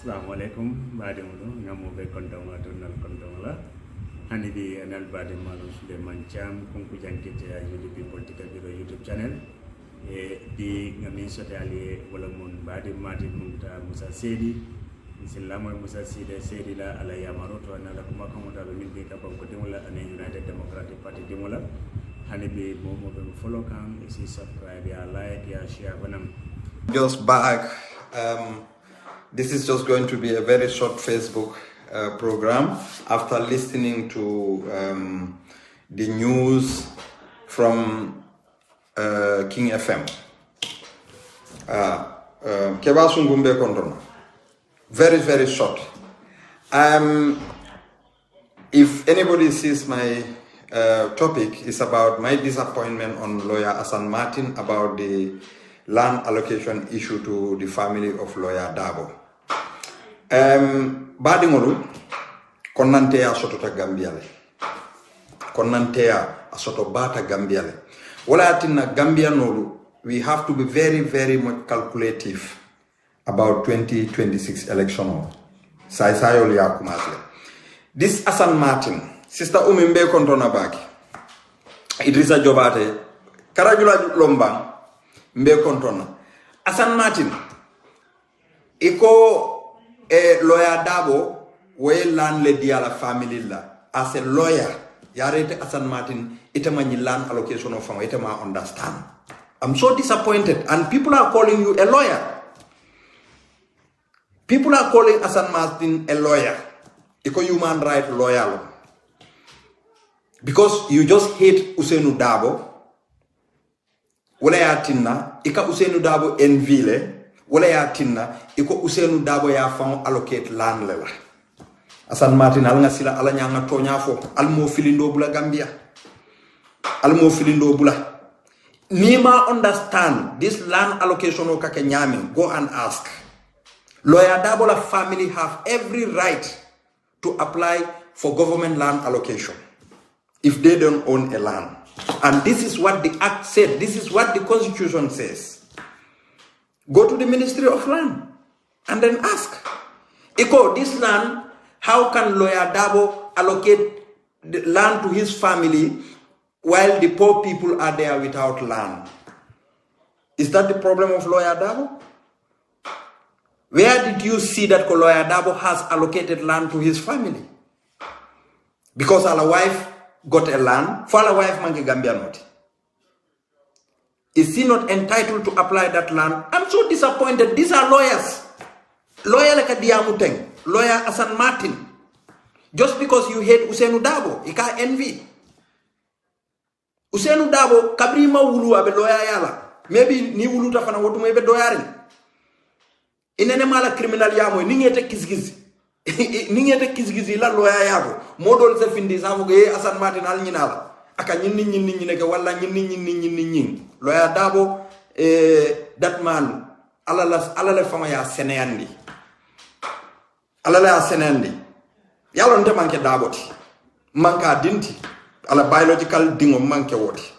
Assalamualaikum badimulu ngamu be kontong adunal kontong la hani di anal badim malum sude mancam kunku jangkite ya YouTube political biro YouTube channel di ngamin sote ali wala mun badim mati munta Musa Sedi Islamo Musa Sedi la ala yamaroto anala kuma kamuta be min be ka ko demola ane United Democratic Party demola hani be momo be follow kan isi subscribe ya like ya share banam just back. This is just going to be a very short Facebook program after listening to the news from King FM. Kebasungumbe Kondona. Very, very short. If anybody sees my topic, is about my disappointment on lawyer Assan Martin about the land allocation issue to the family of lawyer Darboe. Badingolu konantea sotota Gambiale konantea asoto bata Gambiale wala atina Gambianolu we have to be very, very much calculative about 2026 election sayo ya kumasle. This Assan Martin sister umimbe kontona baki Idrissa Jobate Karajula Lombang mbe kontona Assan Martin iko lawyer Darboe we land le diala family la as a lawyer yarete Assan Martin itamani land allocation of farm itama understand. I'm so disappointed and people are calling you a lawyer. People are calling Assan Martin a lawyer. Iko human right lawyer because you just hate Ousainou Darboe wala ya tinna ika Ousainou Darboe envile wala ya tinna iko Ousainou Darboe ya fan allocate land lela Assan Martin alanga sila ala nyanga tonya fo almo filindo bula Gambia almo filindo bula nima understand this land allocation o kake nyami go and ask lawyer Darboe la family have every right to apply for government land allocation if they don't own a land. And this is what the act said. This is what the constitution says. Go to the Ministry of Land and then ask. Iko, this land, how can lawyer Darboe allocate the land to his family while the poor people are there without land? Is that the problem of lawyer Darboe? Where did you see that lawyer Darboe has allocated land to his family? Because our wife got a land, for our wife mangi Gambia not. Is he not entitled to apply that land? I'm so disappointed. These are lawyers. Lawyer like a Diamuteng, lawyer Assan Martin. Just because you hate Ousainou Darboe, you can't envy. Ousainou Darboe, kabrima wulu abe lawyer yala. Maybe ni wulu tafana watu mwebe doyarin. Inene mala criminal yamo, ningete kizgizi. Ningete kizgizi la lawyer yabo. Modol se findi safu ge Assan Martin al nyinala aka nyinni neke wala nyinni lawyer Darboe that man alala fama ya seneyandi alala ya seneyandi yalo nte manke Darboe ti manka dinti ala biological dingo manke woti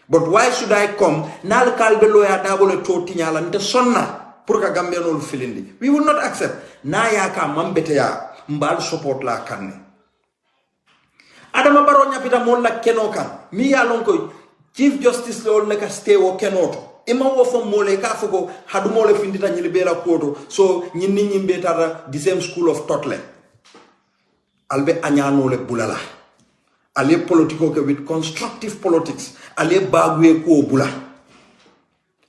but why should I come nal kalbe lawyer Darboe le toti nyala nte sonna pour ka Gambianol filindi we will not accept na ya ka mambete ya mbal support la kanne Adama Barrow nyapita molla kenokan mi ya lonko Chief Justice le leka stay wo kenoto ima wo fo mole ka fugo hadu mole findita nyili bela koto so nyinni nyimbe tara the same school of thought le albe anyano le bulala ale politiko ke with constructive politics ale bagwe ko bula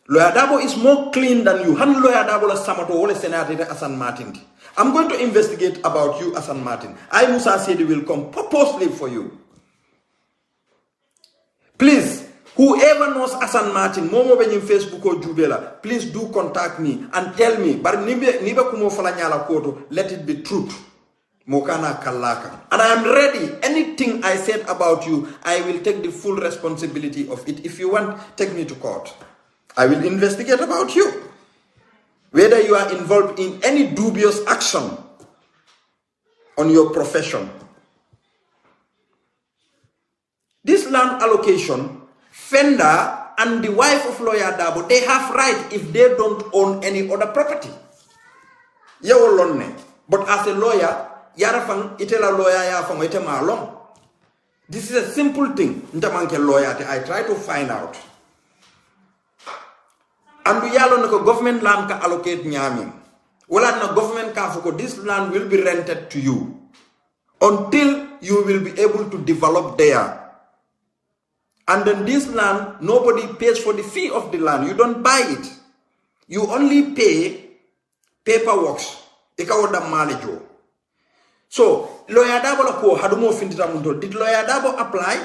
lawyer Darboe is more clean than you han lawyer Darboe la samato wala senator Assan Martin. I'm going to investigate about you, Assan Martin. I, Musa Sedi, will come purposely for you. Please, whoever knows Assan Martin, Momo Benyim Facebook or Jubela, please do contact me and tell me. But nibe kumo falanyala koto, let it be truth. Mokana kalaka. And I am ready. Anything I said about you, I will take the full responsibility of it. If you want, take me to court. I will investigate about you. Whether you are involved in any dubious action on your profession. This land allocation, Fender and the wife of lawyer Darboe, they have right if they don't own any other property. Yawolone. But as a lawyer, yarafang itela lawyer ya fang ite malong. This is a simple thing. Ntamanke lawyer I try to find out. And we yalo nako government land ka allocate nyami. Wala na government ka fuko this land will be rented to you until you will be able to develop there. And then this land, nobody pays for the fee of the land. You don't buy it. You only pay paperwork. Ikawoda manager. So, lawyer Darboe la ko hadumo fintita muntol. Did lawyer Darboe apply?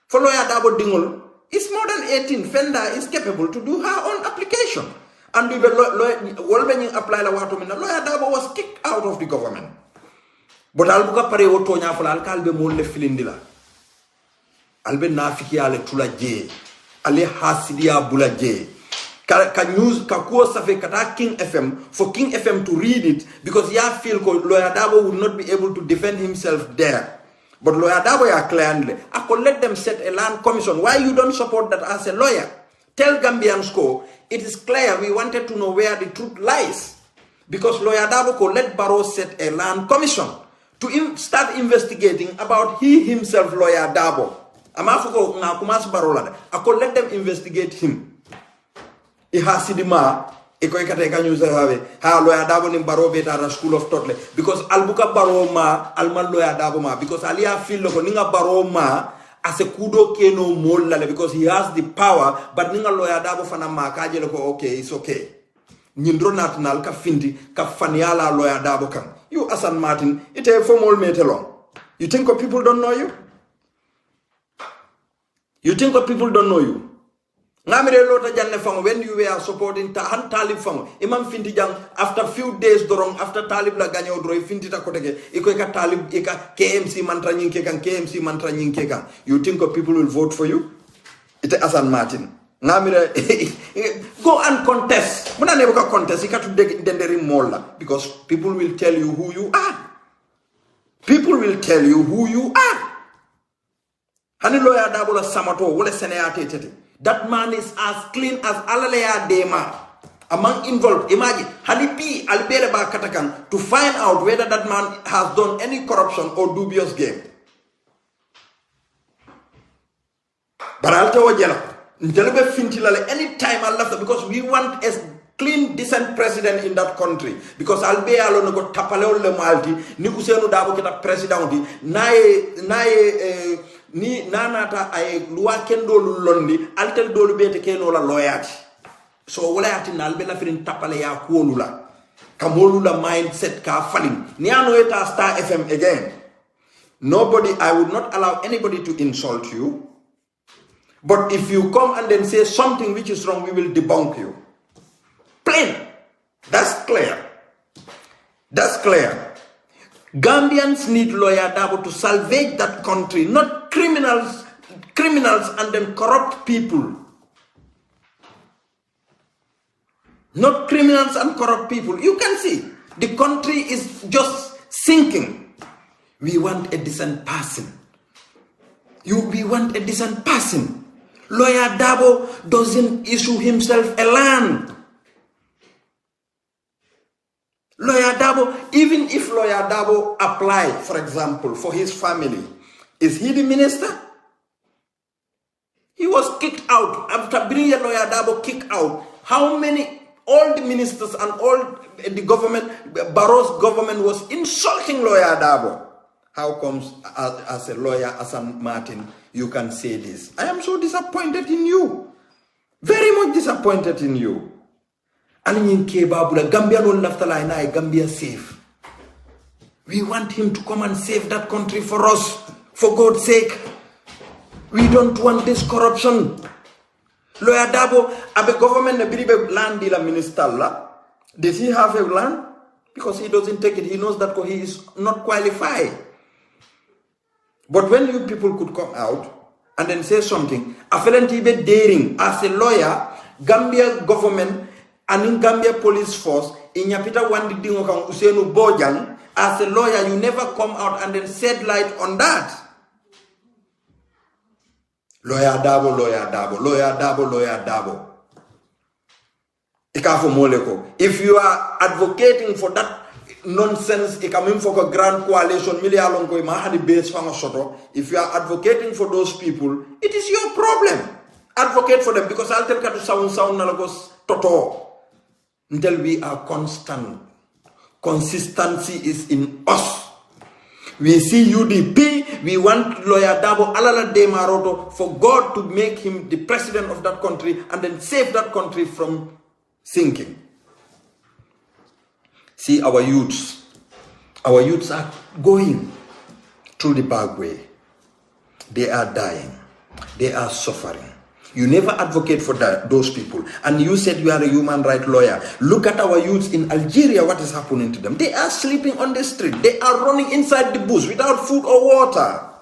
For lawyer Darboe dingol, it's more than 18. Fenda is capable to do her own application. And we will apply la watu mina. Lawyer Darboe was kicked out of the government. But albuka pare woto nya fala alkalbe mo le filindila. Albe nafiki ale tula je. Ale hasidia bula je. Ka news ka ko safe kata King FM for King FM to read it because ya feel ko lawyer Darboe would not be able to defend himself there. But lawyer Darboe ya clearly I could let them set a land commission. Why you don't support that as a lawyer? Tell Gambians ko it is clear we wanted to know where the truth lies. Because lawyer Darboe ko let Barrow set a land commission to start investigating about he himself lawyer Darboe. Amafuko na kumas Barrow la. I could let them investigate him. Ihasidima iko ikate ka news have ha lawyer Darboe ni Barrow beta school of thought because albuka Barrow ma alman lawyer Darboe ma because alia feel ko ninga Barrow ma as a kudo keno molla because he has the power but ninga lawyer Darboe fana ma kaje ko okay it's okay nyindro national ka findi ka faniala lawyer Darboe kan you Assan Martin it a formal metelong you think people don't know you people don't know you Ngamire lota janne fango when you were supporting Talib fango imam finti jang after few days dorong after Talib la ganyo dro finti ta koteke iko ka Talib ika KMC mantra nyinke kan you think people will vote for you ite Assan Martin ngamire go and contest muna never ka contest ikatu denderi molla because people will tell you who you are hani lawyer Darboe la samato wala seneyate tete. That man is as clean as alalaya dema. Among involved, imagine, Halipi Albereba Katakan to find out whether that man has done any corruption or dubious game. But I'll tell you, any time I left because we want a clean, decent president in that country. Because Albea alone got tapaleo le malti, Nikuseno Darboe kita president, ni nanata ay luwa kendo londi altel dolu bete keno la loyati so wala ati nalbe la firin tapale ya kuolula kamolula mindset ka falling ni ano eta Star FM again nobody I would not allow anybody to insult you but if you come and then say something which is wrong we will debunk you plain that's clear Gambians need lawyer Darboe to salvage that country, not criminals and then corrupt people. Not criminals and corrupt people. You can see the country is just sinking. We want a decent person. We want a decent person. Lawyer Darboe doesn't issue himself a land. Lawyer Darboe, even if lawyer Darboe apply, for example, for his family, is he the minister? He was kicked out. After being a lawyer Darboe kicked out, how many, all the ministers and all the government, Barrow's government was insulting lawyer Darboe. How comes as a lawyer, Assan Martin, you can say this? I am so disappointed in you. Very much disappointed in you. Gambia no laftala na Gambia safe. We want him to come and save that country for us. For God's sake. We don't want this corruption. Lawyer Darboe, abe government na biribe land la minister la. Did he have a land? Because he doesn't take it. He knows that he is not qualified. But when you people could come out and then say something, afelenti be daring as a lawyer, Gambia government and in Gambia police force, in Yapita Wandi Dingo Usenu Bojang, as a lawyer, you never come out and then shed light on that. Lawyer Darboe. If you are advocating for that nonsense e coming for a grand coalition million ko ma hadi base fanga soto. If you are advocating for those people, it is your problem. Advocate for them, because I'll tell you to sound nalagos toto until we are constant. Consistency is in us. We see UDP, we want lawyer Darboe Alala de Maroto for God to make him the president of that country and then save that country from sinking. See our youths are going through the back way. They are dying. They are suffering. You never advocate for those people. And you said you are a human rights lawyer. Look at our youths in Algeria, what is happening to them. They are sleeping on the street. They are running inside the bush without food or water.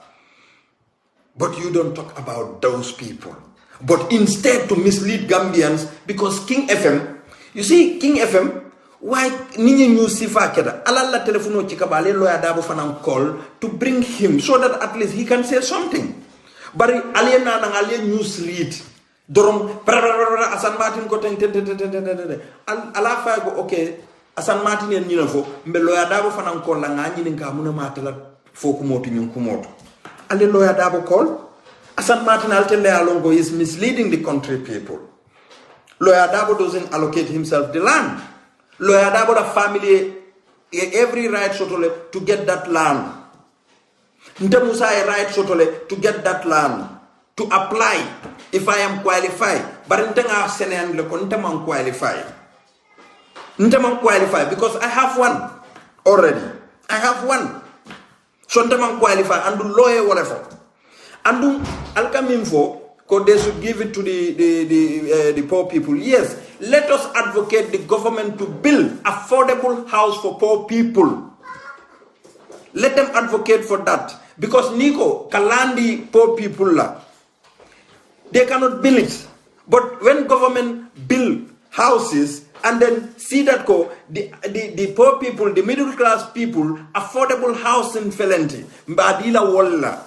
But you don't talk about those people. But instead to mislead Gambians, because King FM, you see King FM, why Nini News Sifa Keda, Alala telephone Chikabale, lawyer Darboe Fanang call to bring him so that at least he can say something. But aliena nang alien news read dorom Assan Martin ko ten ala fa go okay Assan Martin en ñina fo mbe lawyer Darboe fanan ko la nga ñini ka muna matala fo ko motu ñun ko motu ale lawyer Darboe call Assan Martin altelle alongo is misleading the country people. Lawyer Darboe doesn't allocate himself the land. Lawyer Darboe the family every right sotole to get that land. Ntamusa a right sotole to get that land, to apply if I am qualified. But ntanga senen le ko ntamang qualify. Ntamang qualify because I have one already. I have one. So ntamang qualify and do lawyer whatever. And do alkamimfo ko they should give it to the poor people. Yes, let us advocate the government to build affordable house for poor people. Let them advocate for that. Because Nico, Kalandi, poor people, they cannot build it. But when government build houses and then see that the poor people, the middle class people, affordable housing felenti, mbadila walla,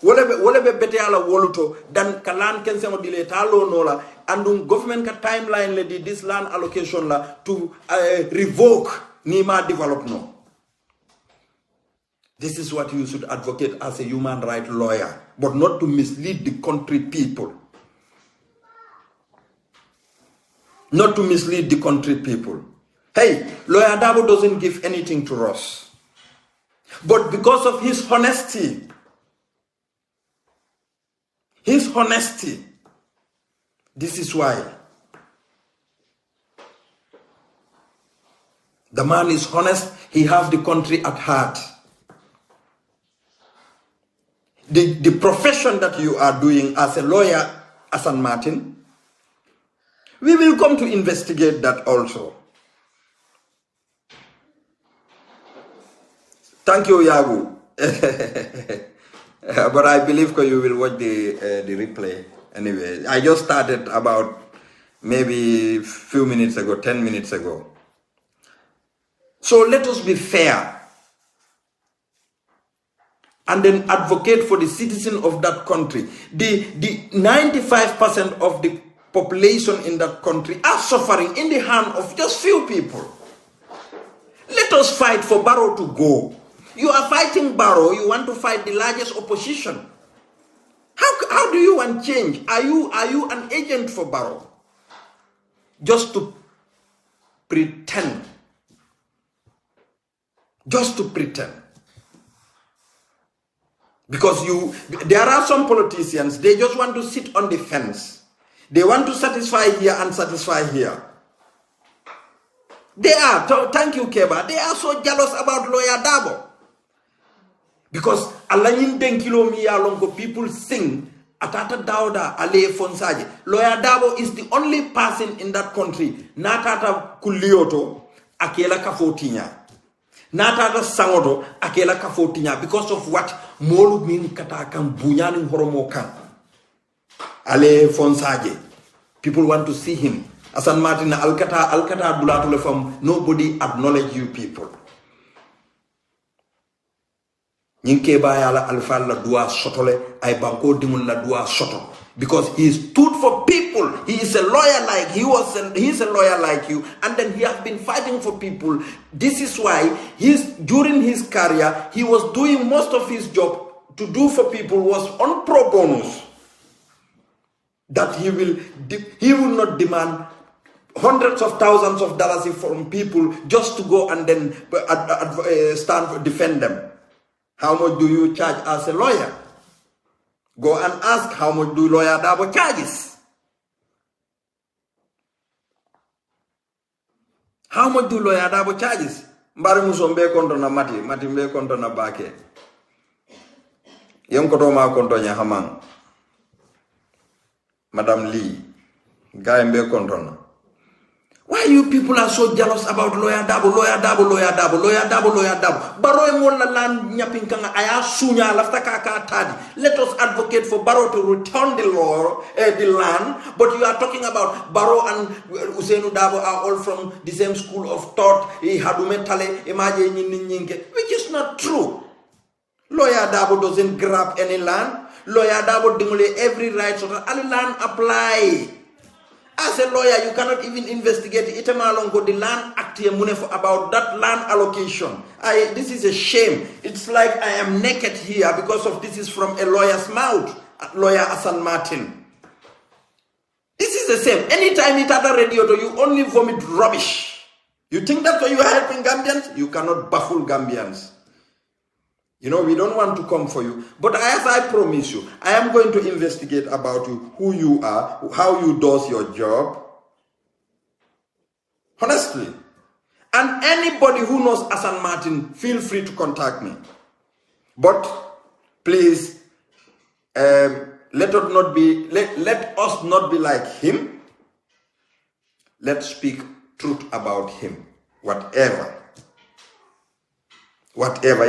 wolebe bete ala woluto, dan kalan kense dile talo nola, and government ka timeline le di this land allocation la to revoke nima develop no. This is what you should advocate as a human rights lawyer, but not to mislead the country people. Not to mislead the country people. Hey, lawyer Darboe doesn't give anything to us. But because of his honesty, this is why. The man is honest, he has the country at heart. The profession that you are doing as a lawyer, Assan Martin, we will come to investigate that also. Thank you, Yabu. But I believe you will watch the replay. Anyway, I just started about maybe few minutes ago, 10 minutes ago. So let us be fair. And then advocate for the citizen of that country. The 95% of the population in that country are suffering in the hand of just few people. Let us fight for Barrow to go. You are fighting Barrow, you want to fight the largest opposition. How do you want change? Are you an agent for Barrow? Just to pretend. Just to pretend. Because there are some politicians, they just want to sit on the fence. They want to satisfy here and satisfy here. They are, thank you Keba, they are so jealous about lawyer Darboe. Because Alanin Denkilo Miyalongo people sing, Atata Dauda Ale Fonsaje. Lawyer Darboe is the only person in that country, Natata Kulioto, Akela Kafotinya. Natata Sangoto, Akela Kafotinya, because of what Molu mean Katakam Bunyanin Horomokan. Ale Fonsaje. People want to see him. Assan Martin Alkata Bulatule from nobody acknowledge you people. Nyinke ba yala alfa la dua sotole ay banko dimul la dua soto because he stood for people. He is a lawyer like he's a lawyer like you, and then he has been fighting for people. This is why during his career he was doing most of his job to do for people was on pro bonus. That he will not demand hundreds of thousands of dollars from people just to go and then defend them. How much do you charge as a lawyer? Go and ask how much do lawyer Darboe charges. How much do lawyer Darboe charges? Mbari musombe konto na mati mbe konto na bake. Yem koto ma konto nya hamang. Madam Lee, guy mbe konto na. Why you people are so jealous about lawyer Darboe? Baro e mo la lan nyapin kanga aya sunya lafta ka tadi. Let us advocate for Baro to return the land, but you are talking about Baro and Usainu Darboe are all from the same school of thought, which is not true. Lawyer Darboe doesn't grab any land. Lawyer Darboe demolish every right so that all land apply. As a lawyer, you cannot even investigate the land act about that land allocation. This is a shame. It's like I am naked here because of this is from a lawyer's mouth, lawyer Assan Martin. This is the same. Anytime it had a radio, you only vomit rubbish. You think that's why you are helping Gambians? You cannot baffle Gambians. You know, we don't want to come for you. But as I promise you, I am going to investigate about you, who you are, how you do your job. Honestly. And anybody who knows Assan Martin, feel free to contact me. But please, let us not be like him. Let's speak truth about him. Whatever.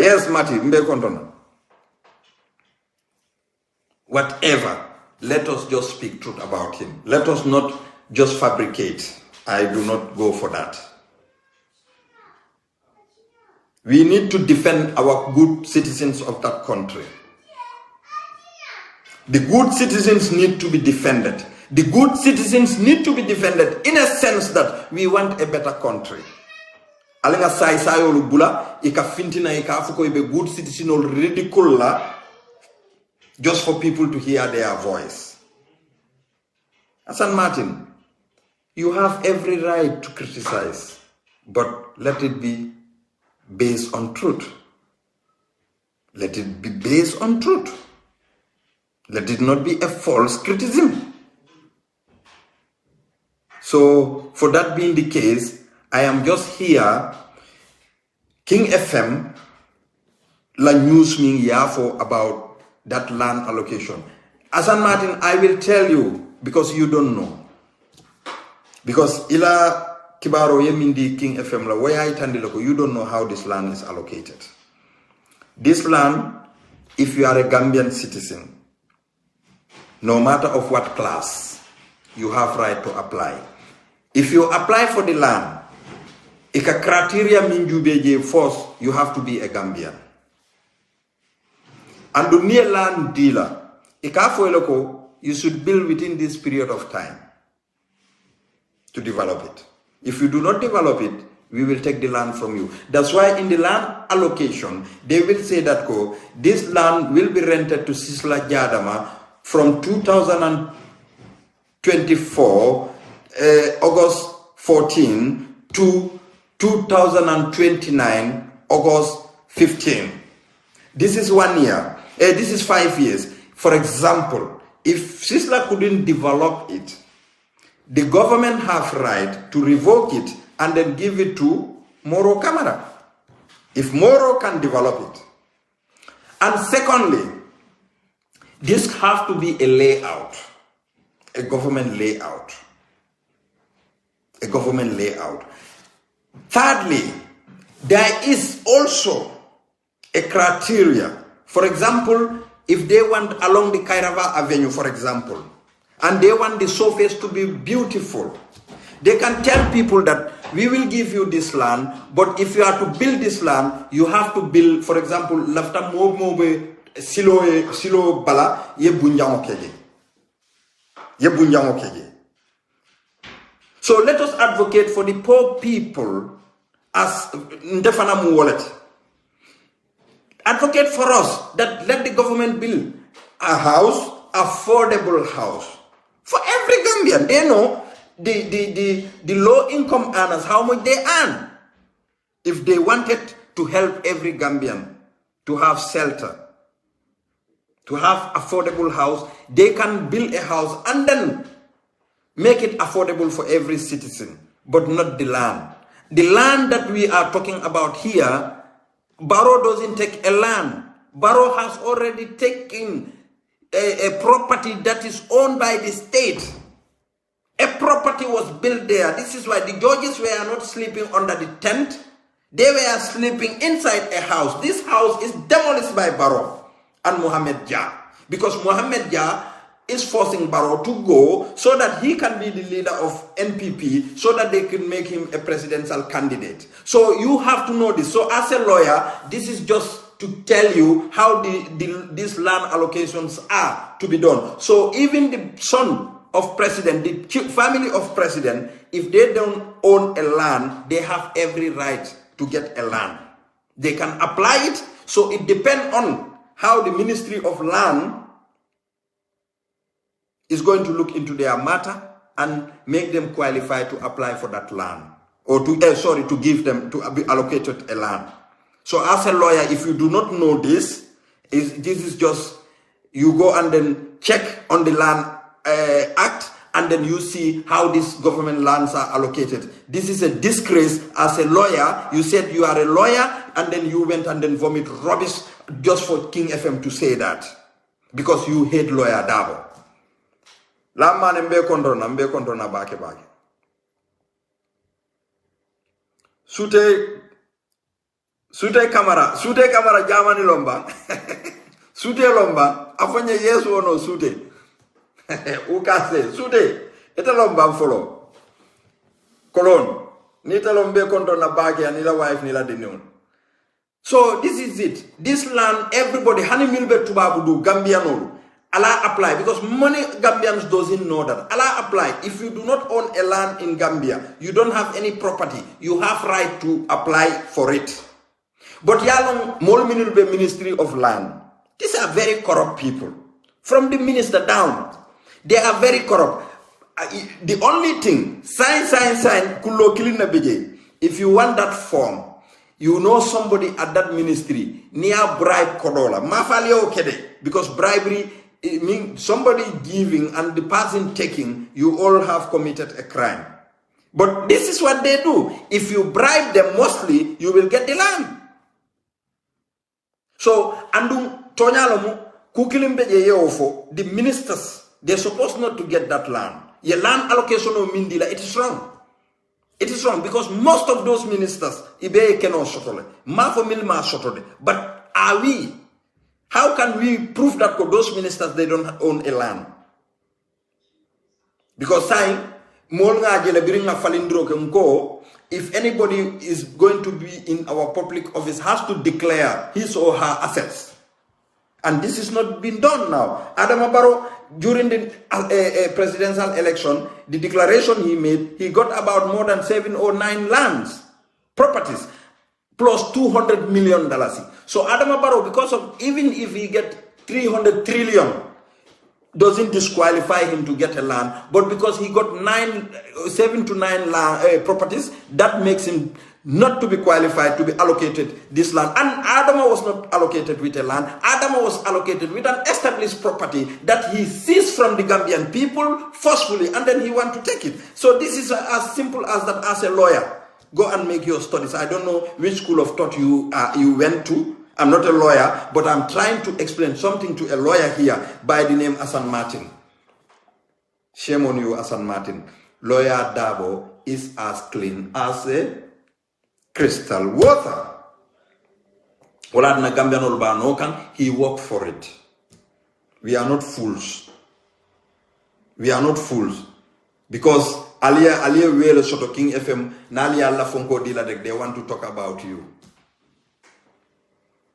Yes, Mati, mbe kontona. Whatever. Let us just speak truth about him. Let us not just fabricate. I do not go for that. We need to defend our good citizens of that country. The good citizens need to be defended. The good citizens need to be defended in a sense that we want a better country. Alenga sai bula ika fintina ika afuko ibe good citizen or ridicule la just for people to hear their voice. Assan Martin, you have every right to criticize, but let it be based on truth. Let it be based on truth. Let it not be a false criticism. So, for that being the case, I am just here, King FM, la news me yafo about that land allocation. Assan Martin, I will tell you, because you don't know. Because ila kibaro yemindi King FM la waya itandiloko, you don't know how this land is allocated. This land, if you are a Gambian citizen, no matter of what class, you have right to apply. If you apply for the land, ika criteria minjubeje force, you have to be a Gambian. And the near land dealer, ika foiloko, you should build within this period of time to develop it. If you do not develop it, we will take the land from you. That's why in the land allocation, they will say that this land will be rented to Sisla Jadama from 2024, August 14 to 2029, August 15. This is 1 year. This is 5 years. For example, if Sisla couldn't develop it, the government have right to revoke it and then give it to Moro Camara. If Moro can develop it. And secondly, this have to be a layout, a government layout. A government layout. Thirdly, there is also a criteria. For example, if they want along the Kairava Avenue, for example, and they want the surface to be beautiful, they can tell people that we will give you this land, but if you are to build this land, you have to build, for example, lafta mobe silo bala ye bunjango keje. So let us advocate for the poor people as ndefana mu wallet. Advocate for us that let the government build a house, affordable house for every Gambian. They know the low income earners how much they earn. If they wanted to help every Gambian to have shelter, to have affordable house, they can build a house and then make it affordable for every citizen, but not the land. The land that we are talking about here, Barrow doesn't take a land. Barrow has already taken a property that is owned by the state. A property was built there. This is why the judges were not sleeping under the tent. They were sleeping inside a house. This house is demolished by Barrow and Mohamed Jah, because Mohamed Jah is forcing Barrow to go so that he can be the leader of NPP, so that they can make him a presidential candidate. So you have to know this. So as a lawyer, this is just to tell you how these land allocations are to be done. So even the son of president, the family of president, if they don't own a land, they have every right to get a land. They can apply it. So it depends on how the Ministry of Land is going to look into their matter and make them qualify to apply for that land, or to give them to be allocated a land. So as a lawyer, if you do not know this is just, you go and then check on the Land Act, and then you see how these government lands are allocated. This is a disgrace. As a lawyer, you said you are a lawyer, and then you went and then vomit rubbish just for King FM to say that, because you hate lawyer Darboe. Lamane mbe kontrona bake. Sute kamera jamani lomba. Sute lomba afanye yesu ono sute. Ukase sute eta lomba follow. Kolon nita lombe kontrona bake anila wife nila denion. So this is it. This land, everybody hani milbe tubabu do Gambianol. Allah apply, because many Gambians doesn't know that. Allah apply. If you do not own a land in Gambia, you don't have any property, you have right to apply for it. But yalong Molminulbe Ministry of Land, these are very corrupt people. From the minister down, they are very corrupt. The only thing, sign, kulo kilina bije. If you want that form, you know somebody at that ministry, near bribe kodola. Mafalio kede, because bribery, it means somebody giving and the person taking, you all have committed a crime. But this is what they do. If you bribe them mostly, you will get the land. So, andung tonyalomu kukilimbe yeofo, the ministers, they're supposed not to get that land. Ye land allocation of Mindila, it is wrong. It is wrong, because most of those ministers, ibe keno sotole, mafo milma sotole. But are we? How can we prove that for those ministers they don't own a land? Because if anybody is going to be in our public office, has to declare his or her assets. And this is not being done now. Adama Barrow, during the presidential election, the declaration he made, he got about more than 7 or 9 lands, properties, plus $200 million. So Adama Barrow, because of, even if he get 300 trillion, doesn't disqualify him to get a land, but because he got 7 to 9 properties, that makes him not to be qualified to be allocated this land. And Adama was not allocated with a land. Adama was allocated with an established property that he seized from the Gambian people forcefully, and then he want to take it. So this is as simple as that. As a lawyer, go and make your studies. I don't know which school of thought you went to. I'm not a lawyer, but I'm trying to explain something to a lawyer here by the name Assan Martin. Shame on you, Assan Martin. Lawyer Darboe is as clean as a crystal water. He worked for it. We are not fools. We are not fools. Because alia wele soto King FM nali alla fonko dila dek, they want to talk about you.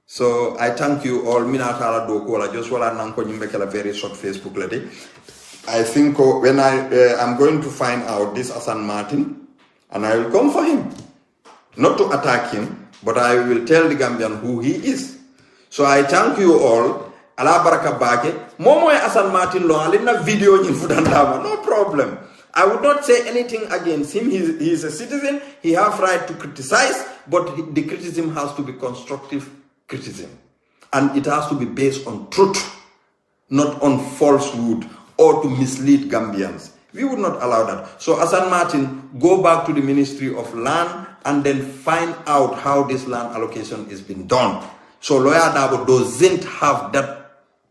So I thank you all. Mina tala do kola just wala nanko nyumbekela very short Facebook lady. I think when I'm going to find out this Assan Martin, and I will come for him, not to attack him, but I will tell the Gambian who he is. So I thank you all. Ala baraka bake. Momo Assan Martin lo alina video ni fudandama. No problem. I would not say anything against him. He is a citizen. He has right to criticize, but the criticism has to be constructive criticism. And it has to be based on truth, not on falsehood or to mislead Gambians. We would not allow that. So Assan Martin, go back to the Ministry of Land and then find out how this land allocation is being done. So Lawyer Darboe doesn't have that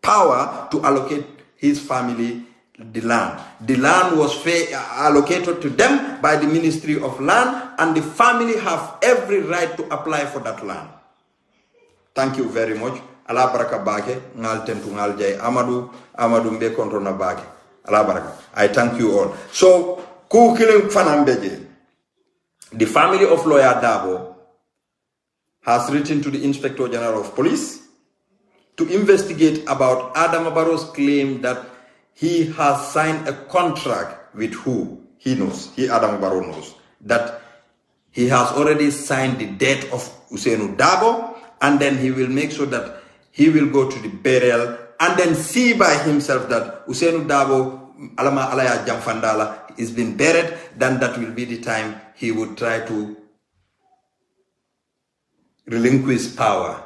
power to allocate his family the land. The land was allocated to them by the Ministry of Land, and the family have every right to apply for that land. Thank you very much. Ala baraka bake ngal tentu ngal jay Amadou mbe kontrona bake. Ala baraka. I thank you all. So ku killing fanambeje. The family of Lawyer Darboe has written to the Inspector General of Police to investigate about Adama Barrow's claim that he has signed a contract with who? He knows. Adama Barrow knows that he has already signed the death of Ousainou Darboe, and then he will make sure that he will go to the burial and then see by himself that Ousainou Darboe, Alama Alaya Jamfandala, is being buried. Then that will be the time he would try to relinquish power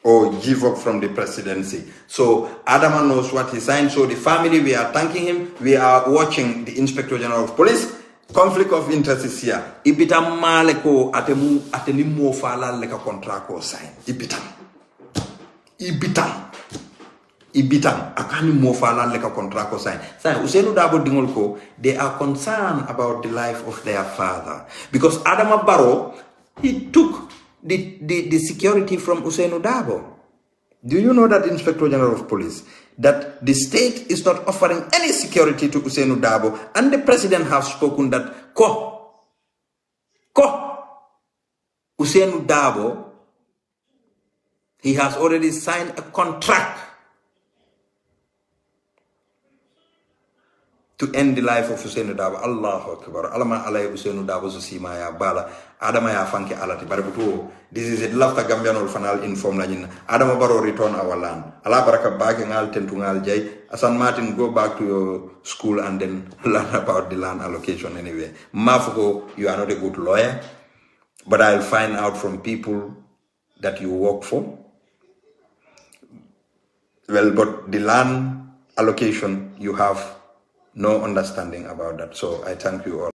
or give up from the presidency. So Adama knows what he signed. So the family, we are thanking him. We are watching the Inspector General of Police. Conflict of interest is here. Ibitam maleko ateni mo fala leka contract ko sign. Ibitam akani mo fala leka contract ko sign. Say Ousainou Darboe dingol ko, they are concerned about the life of their father, because Adama Barrow, he took the security from Ousainou Darboe. Do you know that, Inspector General of Police, that the state is not offering any security to Ousainou Darboe, and the president has spoken that Ousainou Darboe, he has already signed a contract to end the life of Ousainou Darboe. Allahu Akbar. Alama alay Ousainou Darboe susima ya bala. Adama ya fanke alati. Barabutu. This is it. Lafta Gambian ol fanal inform la jina. Adama Barrow return our land. Allah baraka bagi ngal tentu ngal jay. Assan Martin, go back to your school and then learn about the land allocation anyway. Mafuko, you are not a good lawyer, but I'll find out from people that you work for. Well, but the land allocation, you have no understanding about that. So I thank you all.